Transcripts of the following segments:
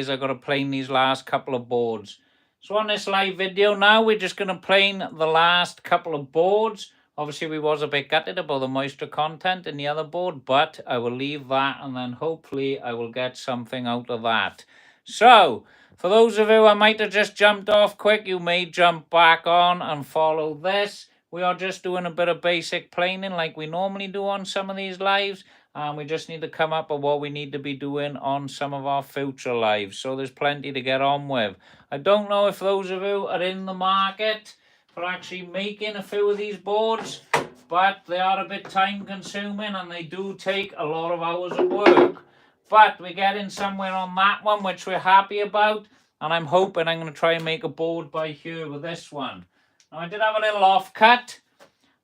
I've got to plane these last couple of boards. So on this live video now, we're just going to plane the last couple of boards. Obviously, we was a bit gutted about the moisture content in the other board, but I will leave that, and then hopefully I will get something out of that. So, for those of you I might have just jumped off quick, you may jump back on and follow this. We are just doing a bit of basic planing like we normally do on some of these lives. And we just need to come up with what we need to be doing on some of our future lives. So there's plenty to get on with. I don't know if those of you are in the market for actually making a few of these boards, but they are a bit time consuming and they do take a lot of hours of work. But we're getting somewhere on that one, which we're happy about. And I'm hoping I'm going to try and make a board by here with this one. Now I did have a little offcut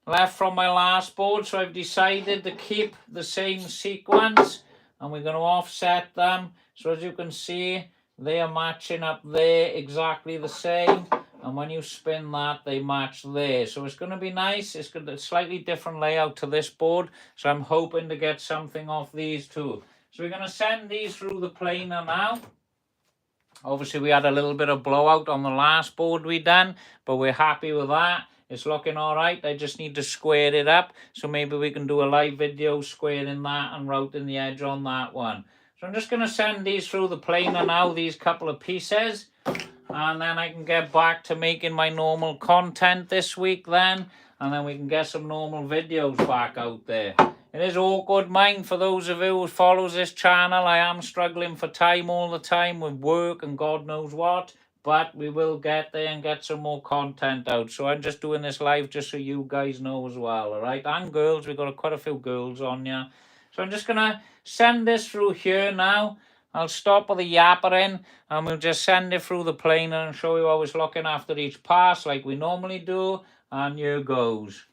left from my last board, so I've decided to keep the same sequence, and we're going to offset them. So as you can see, they are matching up there exactly the same, and when you spin that, they match there. So it's going to be nice. It's got a slightly different layout to this board, so I'm hoping to get something off these two. So we're going to send these through the planer now. Obviously we had a little bit of blowout on the last board we done, but we're happy with that. It's looking all right. I just need to square it up, so maybe we can do a live video squaring that and routing the edge on that one. So I'm just going to send these through the planer now, these couple of pieces, and then I can get back to making my normal content this week then, and then we can get some normal videos back out there. It is awkward, mind, for those of you who follows this channel. I am struggling for time all the time with work and God knows what. But we will get there and get some more content out. So I'm just doing this live just so you guys know as well, all right? And girls, we've got quite a few girls on here. So I'm just going to send this through here now. I'll stop with the yappering and we'll just send it through the planer and show you how it's looking after each pass like we normally do. And here goes.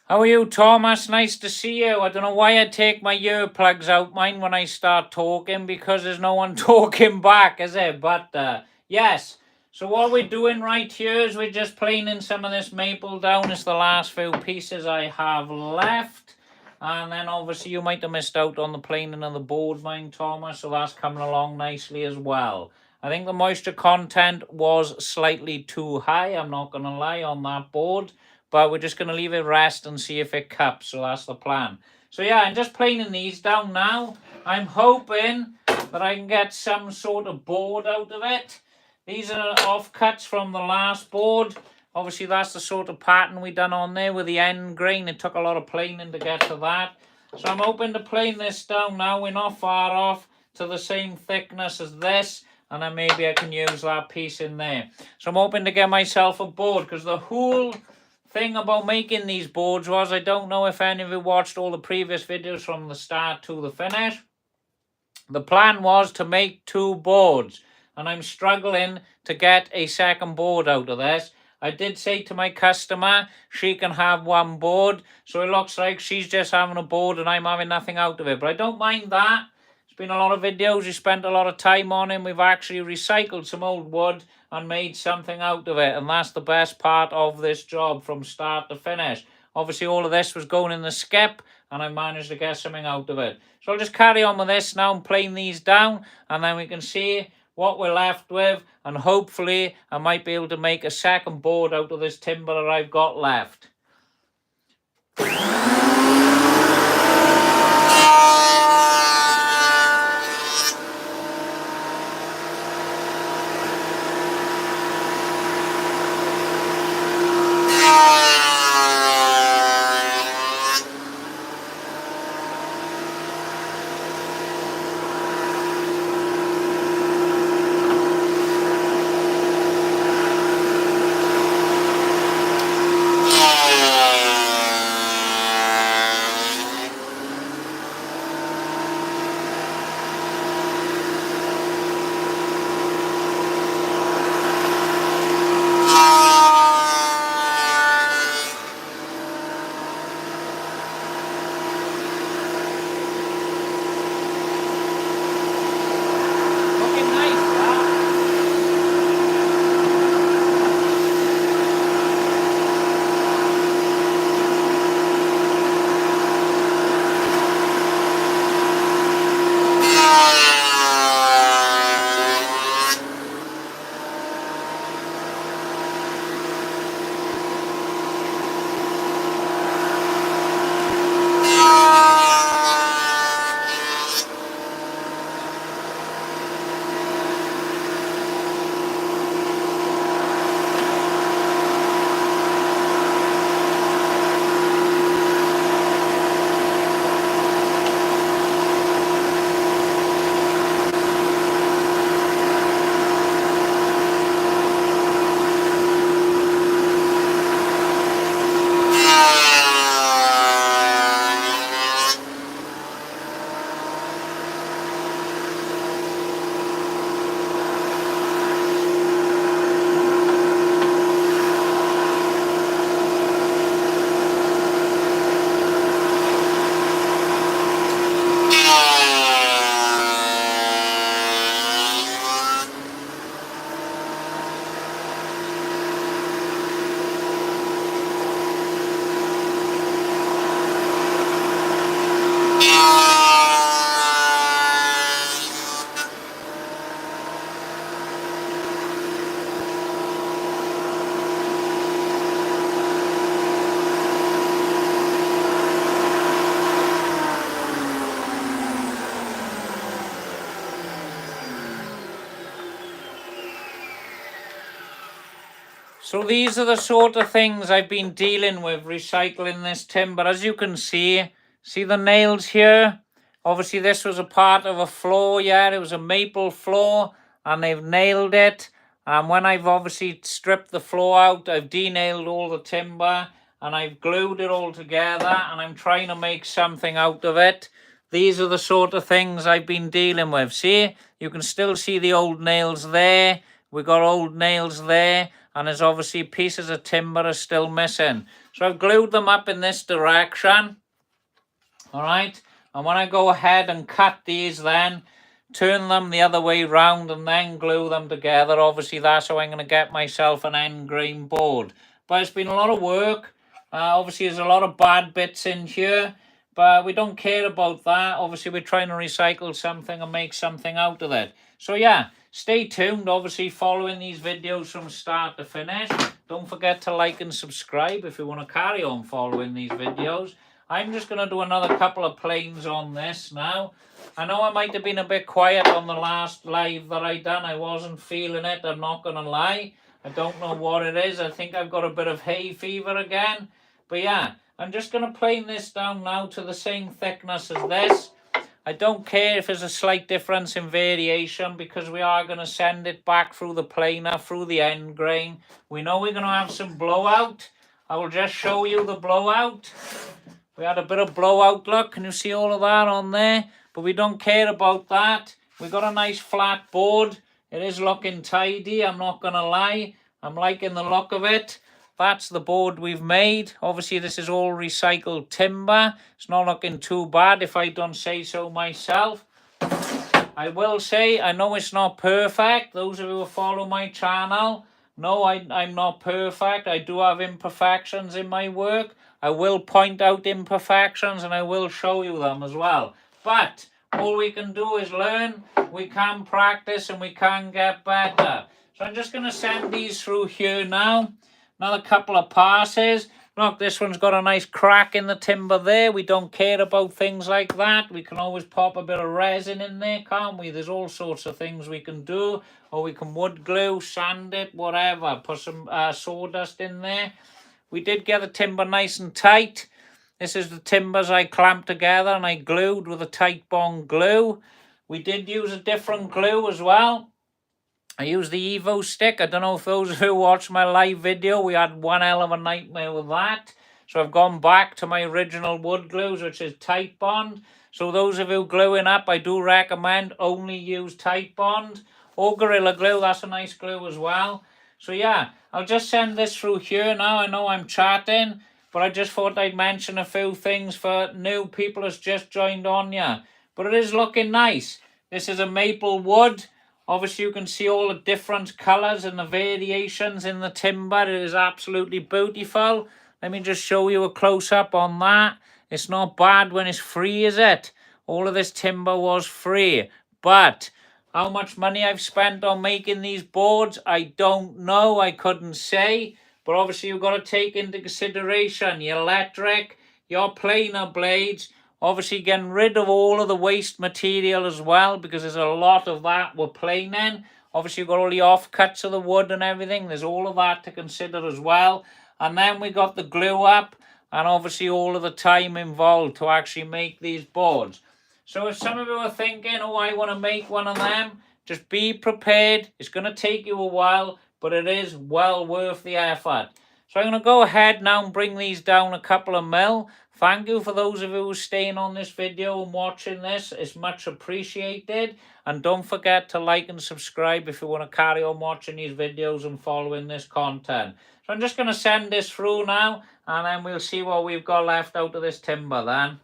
How are you, Thomas? Nice to see you. I don't know why I take my earplugs out mine when I start talking, because there's no one talking back, is it? But yes, so what we're doing right here is we're just planing some of this maple down. It's the last few pieces I have left. And then obviously you might have missed out on the planing of the board, mine, Thomas, so that's coming along nicely as well. I think the moisture content was slightly too high, I'm not going to lie, on that board. But we're just going to leave it rest and see if it cups. So that's the plan. So yeah, I'm just planing these down now. I'm hoping that I can get some sort of board out of it. These are offcuts from the last board. Obviously, that's the sort of pattern we done on there with the end grain. It took a lot of planing to get to that. So I'm hoping to plane this down now. We're not far off to the same thickness as this. And then maybe I can use that piece in there. So I'm hoping to get myself a board, because the whole thing about making these boards was, I don't know if any of you watched all the previous videos from the start to the finish. The plan was to make 2 boards, and I'm struggling to get a second board out of this. I did say to my customer she can have 1 board, so it looks like she's just having a board and I'm having nothing out of it. But I don't mind that. It's been a lot of videos, we spent a lot of time on it. We've actually recycled some old wood and made something out of it, and that's the best part of this job from start to finish. Obviously all of this was going in the skip, and I managed to get something out of it. So I'll just carry on with this now and plane these down, and then we can see what we're left with, and hopefully I might be able to make a second board out of this timber that I've got left. So these are the sort of things I've been dealing with recycling this timber. As you can see the nails here? Obviously this was a part of a floor, yeah, it was a maple floor, and they've nailed it. And when I've obviously stripped the floor out, I've denailed all the timber and I've glued it all together and I'm trying to make something out of it. These are the sort of things I've been dealing with. See, you can still see the old nails there. We got old nails there, and there's obviously pieces of timber are still missing. So I've glued them up in this direction. All right, and when I go ahead and cut these, then turn them the other way round and then glue them together. Obviously that's how I'm going to get myself an end grain board. But it's been a lot of work. Obviously there's a lot of bad bits in here, but we don't care about that. Obviously we're trying to recycle something and make something out of it. So yeah, stay tuned. Obviously following these videos from start to finish. Don't forget to like and subscribe if you want to carry on following these videos. I'm just going to do another couple of planes on this now. I know I might have been a bit quiet on the last live that I done. I wasn't feeling it, I'm not going to lie. I don't know what it is. I think I've got a bit of hay fever again. But yeah, I'm just going to plane this down now to the same thickness as this. I don't care if there's a slight difference in variation, because we are going to send it back through the planer, through the end grain. We know we're going to have some blowout. I will just show you the blowout. We had a bit of blowout, look. Can you see all of that on there? But we don't care about that. We got a nice flat board. It is looking tidy, I'm not going to lie. I'm liking the look of it. That's the board we've made. Obviously, this is all recycled timber. It's not looking too bad if I don't say so myself. I will say, I know it's not perfect. Those of you who follow my channel know I'm not perfect. I do have imperfections in my work. I will point out imperfections and I will show you them as well. But all we can do is learn, we can practice, and we can get better. So I'm just going to send these through here now. Another couple of passes. Look, this one's got a nice crack in the timber there. We don't care about things like that. We can always pop a bit of resin in there, can't we? There's all sorts of things we can do. Or we can wood glue, sand it, whatever. Put some sawdust in there. We did get the timber nice and tight. This is the timbers I clamped together and I glued with a tight bond glue. We did use a different glue as well. I used the Evo stick. I don't know if those who watched my live video, we had one hell of a nightmare with that. So I've gone back to my original wood glues, which is tight bond. So those of you gluing up, I do recommend only use tight bond. Or Gorilla Glue, that's a nice glue as well. So yeah, I'll just send this through here now. I know I'm chatting, but I just thought I'd mention a few things for new people that's just joined on here. But it is looking nice. This is a maple wood. Obviously, you can see all the different colours and the variations in the timber. It is absolutely beautiful. Let me just show you a close-up on that. It's not bad when it's free, is it? All of this timber was free. But how much money I've spent on making these boards, I don't know. I couldn't say. But obviously, you've got to take into consideration your electric, your planer blades, obviously getting rid of all of the waste material as well, because there's a lot of that we're planing. Obviously, you've got all the offcuts of the wood and everything. There's all of that to consider as well. And then we got the glue up and obviously all of the time involved to actually make these boards. So if some of you are thinking, oh, I want to make one of them, just be prepared. It's going to take you a while, but it is well worth the effort. So I'm going to go ahead now and bring these down a couple of mil. Thank you for those of you who are staying on this video and watching this. It's much appreciated. And don't forget to like and subscribe if you want to carry on watching these videos and following this content. So I'm just going to send this through now, and then we'll see what we've got left out of this timber then.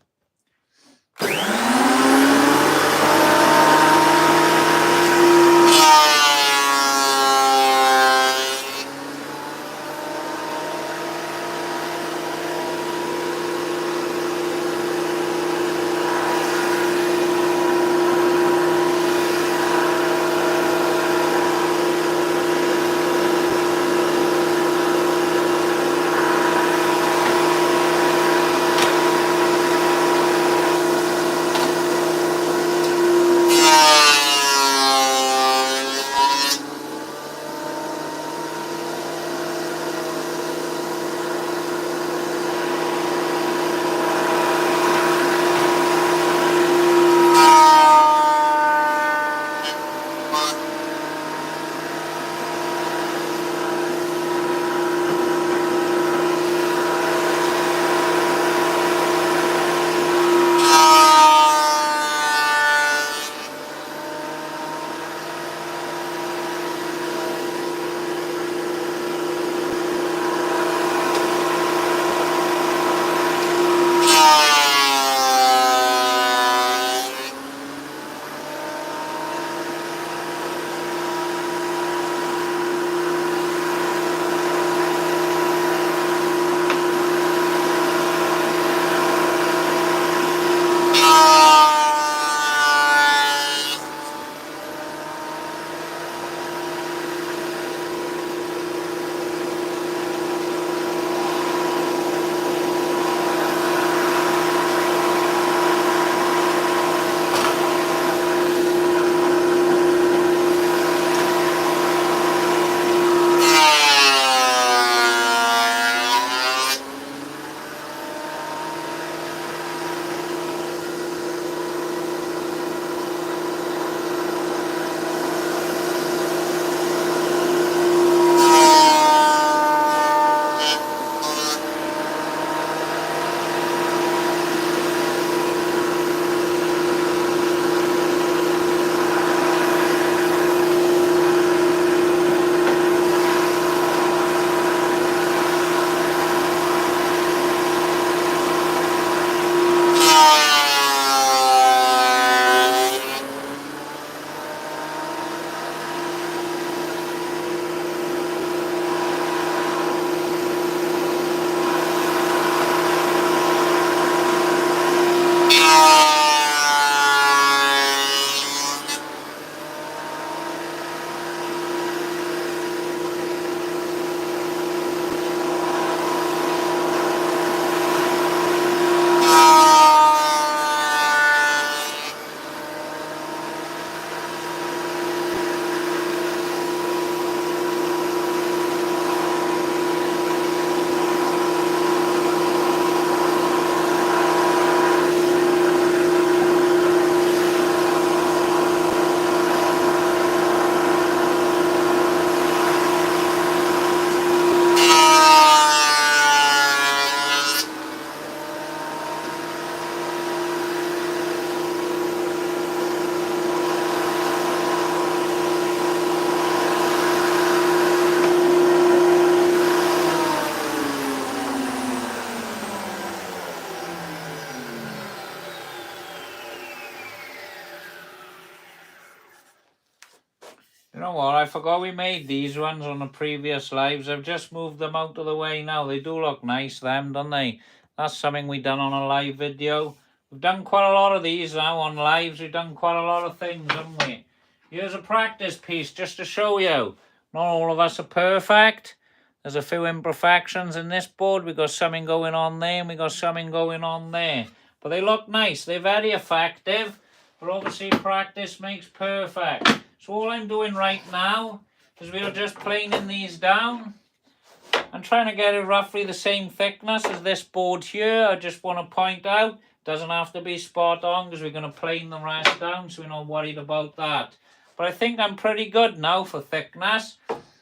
You know what, I forgot we made these ones on the previous lives. I've just moved them out of the way now. They do look nice, them, don't they? That's something we done on a live video. We've done quite a lot of these now on lives. We've done quite a lot of things, haven't we? Here's a practice piece just to show you. Not all of us are perfect. There's a few imperfections in this board. We've got something going on there and we've got something going on there. But they look nice. They're very effective. But obviously practice makes perfect. So all I'm doing right now is we are just planing these down. I'm trying to get it roughly the same thickness as this board here. I just want to point out, doesn't have to be spot on because we're going to plane the rest down, so we're not worried about that. But I think I'm pretty good now for thickness.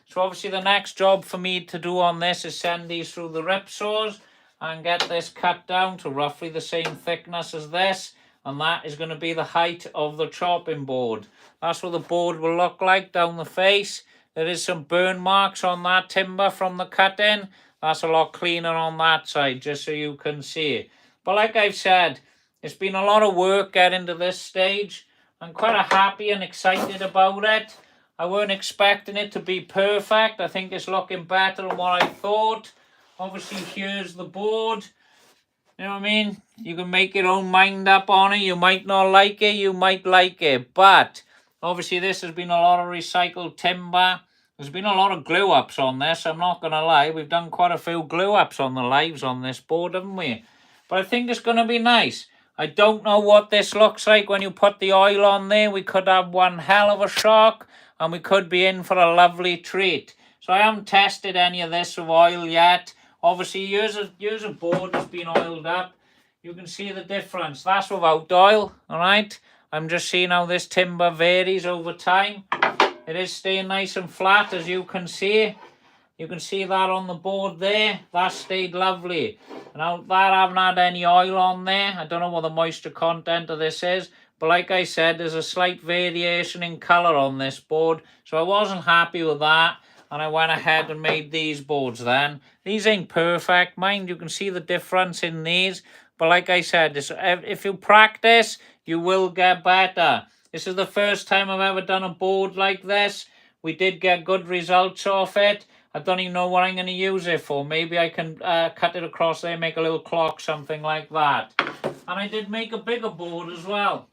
So obviously the next job for me to do on this is send these through the rip saws and get this cut down to roughly the same thickness as this. And that is going to be the height of the chopping board. That's what the board will look like down the face. There is some burn marks on that timber from the cutting. That's a lot cleaner on that side, just so you can see. But like I've said, it's been a lot of work getting to this stage. I'm quite happy and excited about it. I weren't expecting it to be perfect. I think it's looking better than what I thought. Obviously, here's the board. You know what I mean? You can make your own mind up on it. You might not like it, you might like it. But obviously this has been a lot of recycled timber. There's been a lot of glue ups on this, I'm not going to lie. We've done quite a few glue ups on the lives on this board, haven't we? But I think it's going to be nice. I don't know what this looks like when you put the oil on there. We could have one hell of a shock and we could be in for a lovely treat. So I haven't tested any of this with oil yet. Obviously, here's a board that's been oiled up. You can see the difference. That's without oil, all right? I'm just seeing how this timber varies over time. It is staying nice and flat, as you can see. You can see that on the board there. That stayed lovely. Now, that I haven't had any oil on there. I don't know what the moisture content of this is. But like I said, there's a slight variation in colour on this board. So I wasn't happy with that. And I went ahead and made these boards then. These ain't perfect, mind. You can see the difference in these. But like I said, if you practice, you will get better. This is the first time I've ever done a board like this. We did get good results off it. I don't even know what I'm going to use it for. Maybe I can cut it across there, make a little clock, something like that. And I did make a bigger board as well.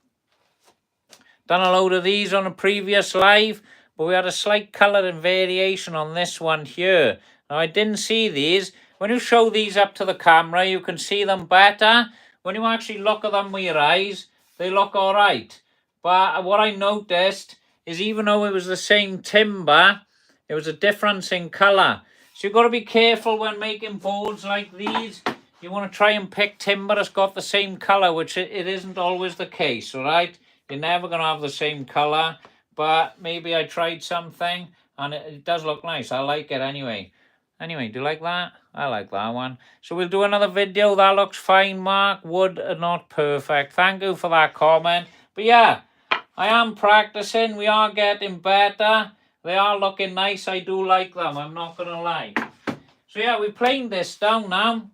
Done a load of these on a previous live. But we had a slight colour and variation on this one here. Now, I didn't see these. When you show these up to the camera, you can see them better. When you actually look at them with your eyes, they look all right. But what I noticed is even though it was the same timber, there was a difference in colour. So you've got to be careful when making boards like these. You want to try and pick timber that's got the same colour, which it isn't always the case, all right? You're never going to have the same colour. But maybe I tried something and it does look nice. I like it anyway. Anyway, do you like that? I like that one. So we'll do another video. That looks fine, Mark. Wood not perfect. Thank you for that comment. But yeah, I am practicing. We are getting better. They are looking nice. I do like them. I'm not going to lie. So yeah, we planed this down now.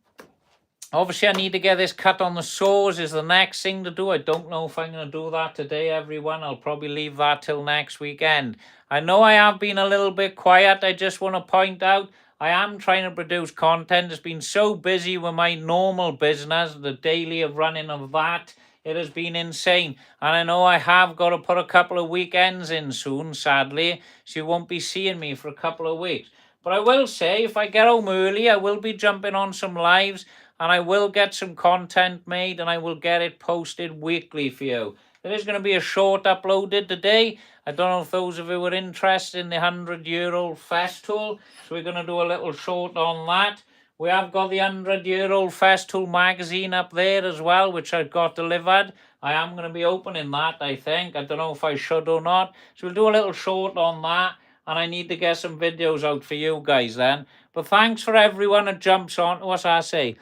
Obviously, I need to get this cut on the saws is the next thing to do. I don't know if I'm going to do that today, everyone. I'll probably leave that till next weekend. I know I have been a little bit quiet. I just want to point out I am trying to produce content. It's been so busy with my normal business, the daily of running of that. It has been insane. And I know I have got to put a couple of weekends in soon, sadly. So you won't be seeing me for a couple of weeks. But I will say, if I get home early, I will be jumping on some lives. And I will get some content made and I will get it posted weekly for you. There is going to be a short uploaded today. I don't know if those of you are interested in the 100-year-old Festool. So we're going to do a little short on that. We have got the 100-year-old Festool magazine up there as well, which I got delivered. I am going to be opening that, I think. I don't know if I should or not. So we'll do a little short on that. And I need to get some videos out for you guys then. But thanks for everyone that jumps on. What's I say?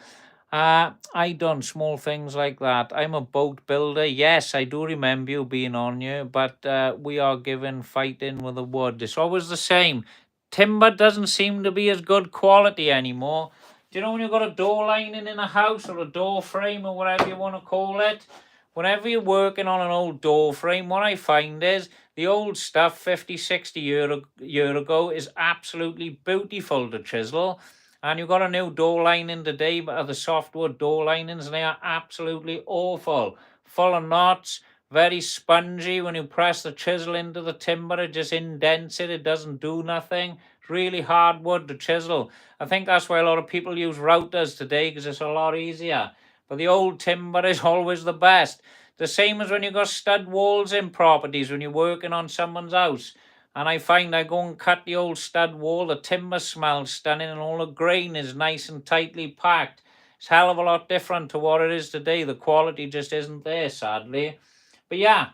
I done small things like that. I'm a boat builder. Yes, I do remember you being on here, but we are given fighting with the wood. It's always the same. Timber doesn't seem to be as good quality anymore. Do you know when you've got a door lining in a house or a door frame or whatever you want to call it? whenever you're working on an old door frame, what I find is the old stuff 50, 60 year ago is absolutely beautiful to chisel. And you've got a new door lining today, but the softwood door linings, they are absolutely awful. Full of knots, very spongy. When you press the chisel into the timber, it just indents it. It doesn't do nothing. It's really hard wood to chisel. I think that's why a lot of people use routers today, because it's a lot easier. But the old timber is always the best. The same as when you've got stud walls in properties, when you're working on someone's house. And I find I go and cut the old stud wall, the timber smells stunning, and all the grain is nice and tightly packed. It's a hell of a lot different to what it is today. The quality just isn't there, sadly. But yeah,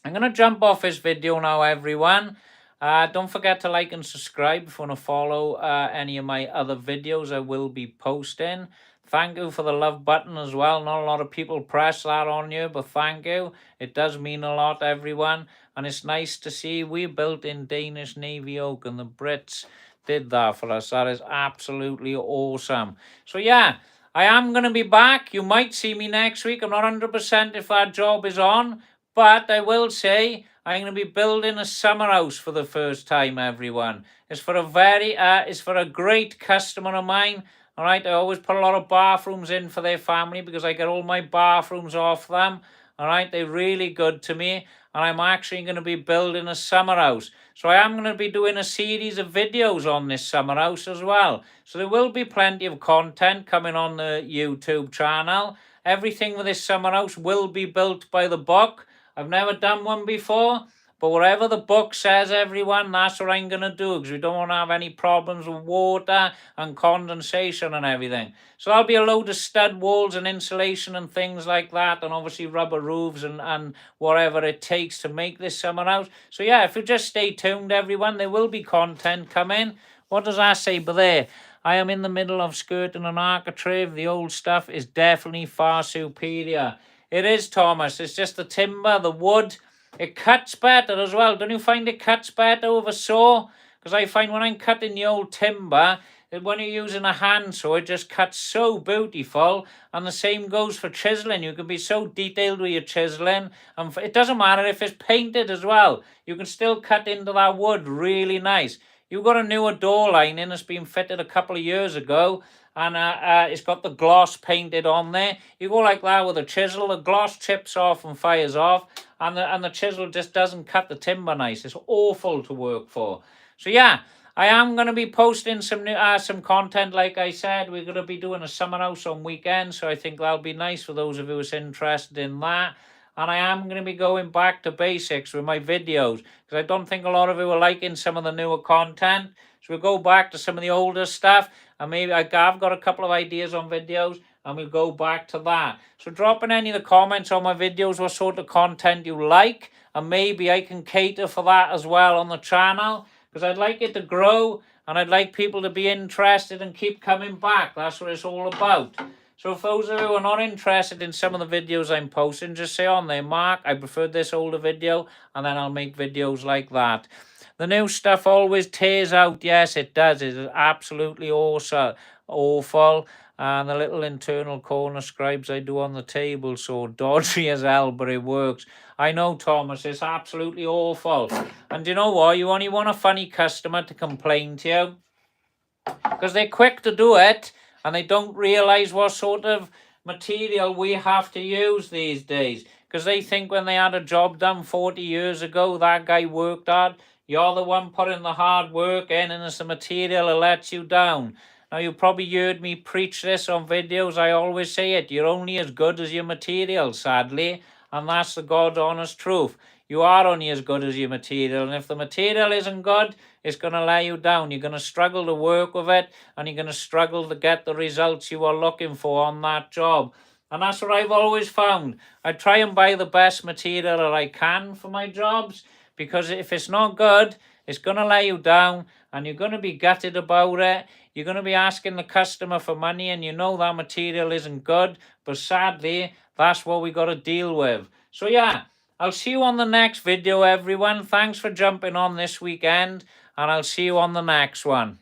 I'm going to jump off this video now, everyone. Don't forget to like and subscribe if you want to follow any of my other videos I will be posting. Thank you for the love button as well. Not a lot of people press that on you, but thank you. It does mean a lot, everyone. And it's nice to see we built in Danish Navy oak, and the Brits did that for us. That is absolutely awesome. So yeah, I am going to be back. You might see me next week. I'm not 100% if that job is on, but I will say I'm going to be building a summer house for the first time, everyone. It's for a great customer of mine. All right, I always put a lot of bathrooms in for their family because I get all my bathrooms off them. All right, they're really good to me. And I'm actually going to be building a summer house. So I am going to be doing a series of videos on this summer house as well. So there will be plenty of content coming on the YouTube channel. Everything with this summer house will be built by the book. I've never done one before. But whatever the book says, everyone, that's what I'm going to do, because we don't want to have any problems with water and condensation and everything. So there'll be a load of stud walls and insulation and things like that, and obviously rubber roofs and whatever it takes to make this summer house. So yeah, if you just stay tuned, everyone, there will be content coming. What does that say but there? I am in the middle of skirting an architrave. The old stuff is definitely far superior. It is, Thomas. It's just the timber, the wood. It cuts better as well. Don't you find it cuts better with a saw? Because I find when I'm cutting the old timber, when you're using a handsaw, it just cuts so beautiful. And the same goes for chiseling. You can be so detailed with your chiseling. And it doesn't matter if it's painted as well. You can still cut into that wood really nice. You've got a newer door lining that's been fitted a couple of years ago, and it's got the gloss painted on there. You go like that with a chisel, the gloss chips off and fires off, and the chisel just doesn't cut the timber nice. It's awful to work for. So yeah, I am going to be posting some content, like I said. We're going to be doing a summer house on weekends, so I think that'll be nice for those of you who's interested in that. And I am going to be going back to basics with my videos, because I don't think a lot of you are liking some of the newer content. So we'll go back to some of the older stuff, and maybe I've got a couple of ideas on videos, and we'll go back to that. So drop in any of the comments on my videos what sort of content you like, and maybe I can cater for that as well on the channel, because I'd like it to grow, and I'd like people to be interested and keep coming back. That's what it's all about. So for those of you who are not interested in some of the videos I'm posting, just say on there, Mark, I preferred this older video, and then I'll make videos like that. The new stuff always tears out. Yes, it does. It is absolutely awesome, awful. And the little internal corner scribes I do on the table, so dodgy as hell, but it works. I know, Thomas, it's absolutely awful. And you know what? You only want a funny customer to complain to you, because they're quick to do it, and they don't realise what sort of material we have to use these days. Because they think when they had a job done 40 years ago, that guy worked hard. You're the one putting the hard work in, and it's the material that lets you down. Now, you probably heard me preach this on videos. I always say it. You're only as good as your material, sadly. And that's the God's honest truth. You are only as good as your material. And if the material isn't good, it's going to lay you down. You're going to struggle to work with it, and you're going to struggle to get the results you are looking for on that job. And that's what I've always found. I try and buy the best material that I can for my jobs, because if it's not good, it's going to lay you down, and you're going to be gutted about it. You're going to be asking the customer for money, and you know that material isn't good. But sadly, that's what we got to deal with. So yeah, I'll see you on the next video, everyone. Thanks for jumping on this weekend, and I'll see you on the next one.